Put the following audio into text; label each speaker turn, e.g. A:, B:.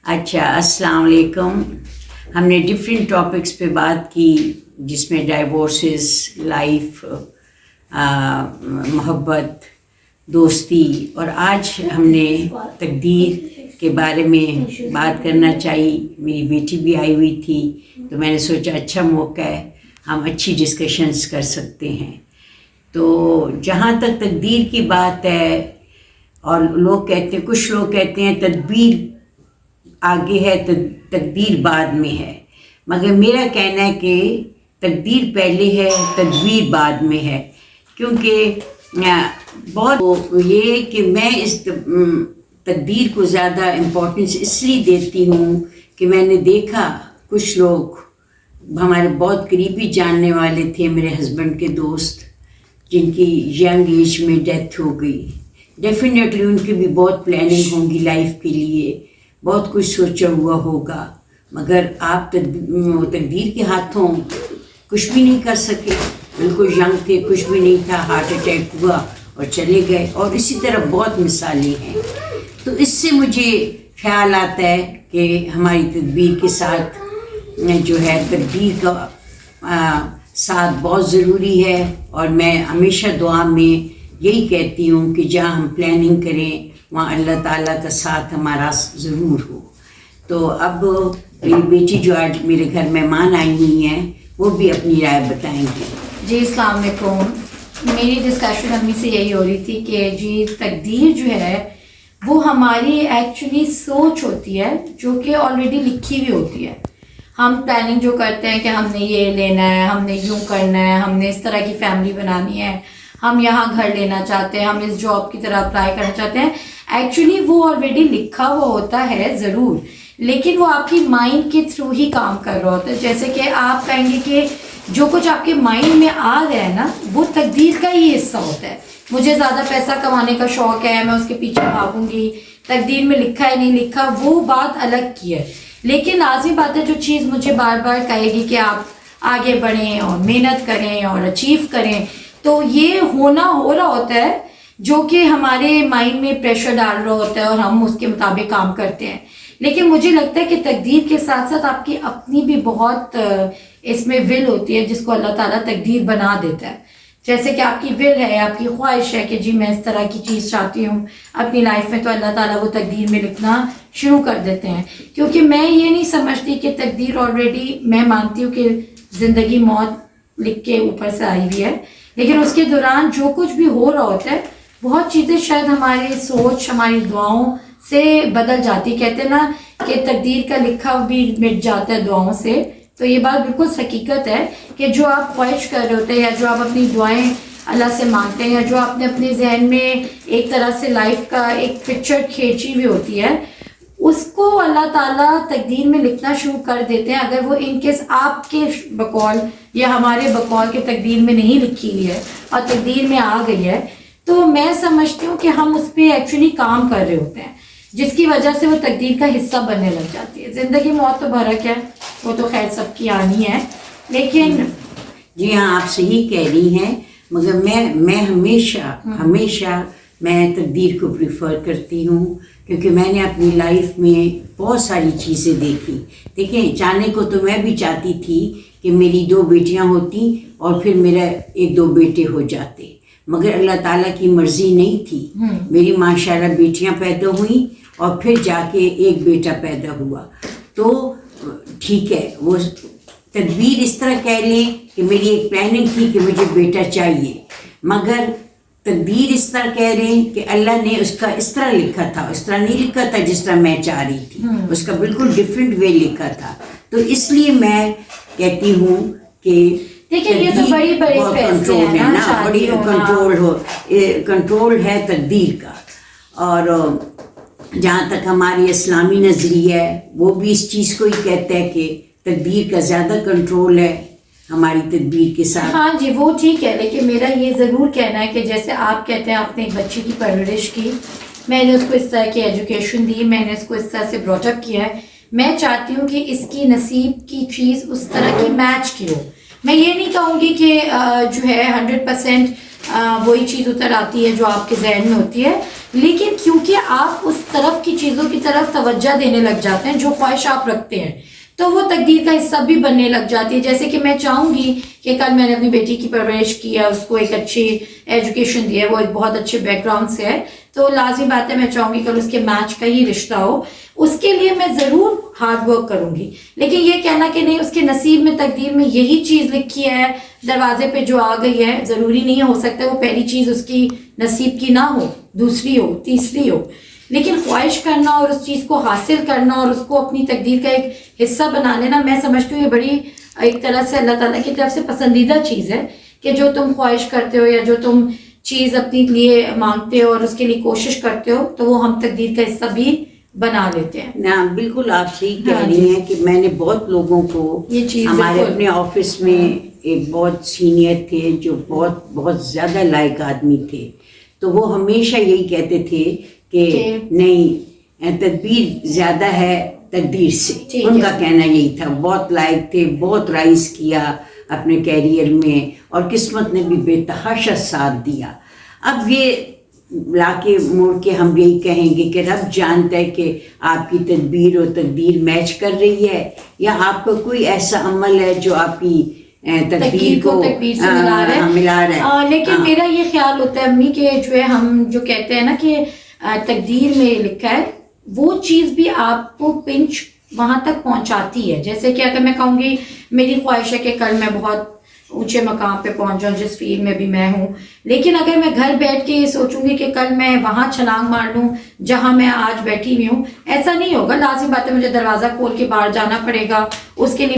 A: اچھا، السلام علیکم. ہم نے ڈفرینٹ ٹاپکس پہ بات کی جس میں ڈائیورسز، لائف، محبت، دوستی، اور آج ہم نے تقدیر کے بارے میں بات کرنا چاہی. میری بیٹی بھی آئی ہوئی تھی تو میں نے سوچا اچھا موقع ہے، ہم اچھی ڈسکشنز کر سکتے ہیں. تو جہاں تک تقدیر کی بات ہے، اور لوگ کہتے ہیں، کچھ لوگ کہتے ہیں تدبیر آگے ہے تقدیر بعد میں ہے، مگر میرا کہنا ہے کہ تقدیر پہلے ہے، تدبیر بعد میں ہے. کیونکہ بہت یہ کہ میں اس تقدیر کو زیادہ امپورٹنس اس لیے دیتی ہوں کہ میں نے دیکھا کچھ لوگ ہمارے بہت قریبی جاننے والے تھے، میرے ہسبینڈ کے دوست، جن کی ینگ ایج میں ڈیتھ ہو گئی. ڈیفینیٹلی ان کی بھی بہت پلاننگ ہوں گی لائف کے لیے، بہت کچھ سوچا ہوا ہوگا، مگر آپ تقدیر کے ہاتھوں کچھ بھی نہیں کر سکے. بالکل ینگ تھے، کچھ بھی نہیں تھا، ہارٹ اٹیک ہوا اور چلے گئے. اور اسی طرح بہت مثالیں ہیں. تو اس سے مجھے خیال آتا ہے کہ ہماری تدبیر کے ساتھ جو ہے تقدیر کا ساتھ بہت ضروری ہے. اور میں ہمیشہ دعا میں یہی کہتی ہوں کہ جہاں ہم پلاننگ کریں وہاں اللہ تعالیٰ کا ساتھ ہمارا ضرور ہو. تو اب میری بیٹی جو آج میرے گھر مہمان آئی ہوئی ہیں وہ بھی اپنی رائے بتائیں گے.
B: جی السلام علیکم. میری ڈسکشن امی سے یہی ہو رہی تھی کہ جی تقدیر جو ہے وہ ہماری ایکچولی سوچ ہوتی ہے جو کہ آلریڈی لکھی ہوئی ہوتی ہے. ہم پلاننگ جو کرتے ہیں کہ ہم نے یہ لینا ہے، ہم نے یوں کرنا ہے، ہم نے اس طرح کی فیملی بنانی ہے، ہم یہاں گھر لینا چاہتے ہیں، ہم اس جاب کی طرح اپلائی کرنا چاہتے ہیں. ایکچولی وہ آلریڈی لکھا ہوا ہوتا ہے ضرور، لیکن وہ آپ کی مائنڈ کے تھرو ہی کام کر رہا ہوتا ہے. جیسے کہ آپ کہیں گے کہ جو کچھ آپ کے مائنڈ میں آ گیا ہے نا وہ تقدیر کا ہی حصہ ہوتا ہے. مجھے زیادہ پیسہ کمانے کا شوق ہے، میں اس کے پیچھے بھاگوں گی. تقدیر میں لکھا ہے نہیں لکھا وہ بات الگ کی ہے، لیکن لازمی بات ہے جو چیز مجھے بار بار کہے گی کہ آپ آگے بڑھیں اور محنت کریں اور اچیو کریں، تو یہ ہو رہا ہوتا ہے جو کہ ہمارے مائنڈ میں پریشر ڈال رہا ہوتا ہے اور ہم اس کے مطابق کام کرتے ہیں. لیکن مجھے لگتا ہے کہ تقدیر کے ساتھ ساتھ آپ کی اپنی بھی بہت اس میں ول ہوتی ہے جس کو اللہ تعالیٰ تقدیر بنا دیتا ہے. جیسے کہ آپ کی ول ہے، آپ کی خواہش ہے کہ جی میں اس طرح کی چیز چاہتی ہوں اپنی لائف میں، تو اللہ تعالیٰ وہ تقدیر میں لکھنا شروع کر دیتے ہیں. کیونکہ میں یہ نہیں سمجھتی کہ تقدیر آلریڈی، میں مانتی ہوں کہ زندگی موت لکھ کے اوپر سے آئی ہوئی ہے، لیکن اس کے دوران جو کچھ بھی ہو رہا ہوتا ہے بہت چیزیں شاید ہماری سوچ، ہماری دعاؤں سے بدل جاتی. کہتے ہیں نا کہ تقدیر کا لکھا بھی مٹ جاتا ہے دعاؤں سے. تو یہ بات بالکل حقیقت ہے کہ جو آپ خواہش کر رہے ہوتے ہیں یا جو آپ اپنی دعائیں اللہ سے مانگتے ہیں یا جو آپ نے اپنے ذہن میں ایک طرح سے لائف کا ایک پکچر کھینچی ہوئی ہوتی ہے، اس کو اللہ تعالیٰ تقدیر میں لکھنا شروع کر دیتے ہیں. اگر وہ ان کیس آپ کے بقول یا ہمارے بقول کے تقدیر میں نہیں لکھی ہوئی ہے اور تقدیر میں آ گئی ہے، تو میں سمجھتی ہوں کہ ہم اس پہ ایکچولی کام کر رہے ہوتے ہیں، جس کی وجہ سے وہ تقدیر کا حصہ بننے لگ جاتی ہے. زندگی موت تو برحق ہے، وہ تو خیر سب کی آنی ہے، لیکن
A: جی ہاں آپ صحیح کہہ رہی ہیں، مگر میں ہمیشہ میں تقدیر کو پریفر کرتی ہوں. کیونکہ میں نے اپنی لائف میں بہت ساری چیزیں دیکھی. دیکھیں، چاہنے کو تو میں بھی چاہتی تھی کہ میری 2 بیٹیاں ہوتی اور پھر میرا 1-2 بیٹے ہو جاتے، مگر اللہ تعالیٰ کی مرضی نہیں تھی. میری ماشاءاللہ بیٹیاں پیدا ہوئیں اور پھر جا کے 1 بیٹا پیدا ہوا. تو ٹھیک ہے، وہ تدبیر اس طرح کہہ لیں کہ میری ایک پلاننگ تھی کہ مجھے بیٹا چاہیے، مگر تقدیر اس طرح کہہ رہے ہیں کہ اللہ نے اس کا اس طرح لکھا تھا، اس طرح نہیں لکھا تھا جس طرح میں چاہ رہی تھی، اس کا بالکل ڈفرینٹ وے لکھا تھا. تو اس لیے میں کہتی ہوں کہ
B: دیکھیں یہ تو بڑی
A: کنٹرول ہے نا، بڑی کنٹرول ہے تقدیر کا. اور جہاں تک ہماری اسلامی نظریہ ہے وہ بھی اس چیز کو ہی کہتا ہے کہ تقدیر کا زیادہ کنٹرول ہے ہماری تدبیر کے ساتھ.
B: ہاں جی وہ ٹھیک ہے، لیکن میرا یہ ضرور کہنا ہے کہ جیسے آپ کہتے ہیں آپ نے ایک بچے کی پرورش کی، میں نے اس کو اس طرح کی ایجوکیشن دی، میں نے اس کو اس طرح سے براٹ اپ کیا ہے، میں چاہتی ہوں کہ اس کی نصیب کی چیز اس طرح کی میچ کی ہو. میں یہ نہیں کہوں گی کہ جو ہے 100% وہی چیز اتر آتی ہے جو آپ کے ذہن میں ہوتی ہے، لیکن کیونکہ آپ اس طرف کی چیزوں کی طرف توجہ دینے لگ جاتے ہیں جو خواہش آپ رکھتے ہیں، تو وہ تقدیر کا حصہ بھی بننے لگ جاتی ہے. جیسے کہ میں چاہوں گی کہ کل میں نے اپنی بیٹی کی پرورش کی ہے، اس کو ایک اچھی ایجوکیشن دی ہے، وہ ایک بہت اچھے بیک گراؤنڈ سے ہے، تو لازمی بات ہے میں چاہوں گی کل اس کے میچ کا ہی رشتہ ہو. اس کے لیے میں ضرور ہارڈ ورک کروں گی، لیکن یہ کہنا کہ نہیں اس کے نصیب میں تقدیر میں یہی چیز لکھی ہے دروازے پہ جو آ گئی ہے، ضروری نہیں ہو سکتا وہ پہلی چیز اس کی نصیب کی نہ ہو، دوسری ہو، تیسری ہو. لیکن خواہش کرنا اور اس چیز کو حاصل کرنا اور اس کو اپنی تقدیر کا ایک حصہ بنا لینا، میں سمجھتی ہوں یہ بڑی ایک طرح سے اللہ تعالیٰ کی طرف سے پسندیدہ چیز ہے کہ جو تم خواہش کرتے ہو یا جو تم چیز اپنے لیے مانگتے ہو اور اس کے لیے کوشش کرتے ہو تو وہ ہم تقدیر کا حصہ بھی بنا لیتے ہیں.
A: نا بالکل آپ صحیح کہہ رہی ہیں کہ میں نے بہت لوگوں کو
B: یہ چیز
A: ہمارے اپنے آفس میں ایک بہت سینئر تھے جو بہت زیادہ لائق آدمی تھے، تو وہ ہمیشہ یہی کہتے تھے کہ نہیں تدبیر زیادہ ہے تقدیر سے. ان کا کہنا یہی تھا. بہت لائق تھے، بہت رائز کیا اپنے کیریئر میں اور قسمت نے بھی بے تحاشا ساتھ دیا. اب یہ لا کے موڑ کے ہم یہی کہیں گے کہ رب جانتا ہے کہ آپ کی تدبیر اور تقدیر میچ کر رہی ہے یا آپ کا کوئی ایسا عمل ہے جو آپ کی تقدیر کو
B: تقدیر سے ملا رہا ہے. لیکن میرا یہ خیال ہوتا ہے امی کہ جو ہے ہم جو کہتے ہیں نا کہ تقدیر میں لکھا ہے وہ چیز بھی آپ کو پنچ وہاں تک پہنچاتی ہے. جیسے کہ اگر میں کہوں گی میری خواہش ہے کہ کل میں بہت اونچے مقام پہ پہنچ جاؤں جس فیلڈ میں بھی میں ہوں، لیکن اگر میں گھر بیٹھ کے یہ سوچوں گی کہ کل میں وہاں چھلانگ مار لوں جہاں میں آج بیٹھی ہوئی ہوں، ایسا نہیں ہوگا. لازمی بات ہے مجھے دروازہ کھول کے باہر جانا پڑے گا، اس کے لیے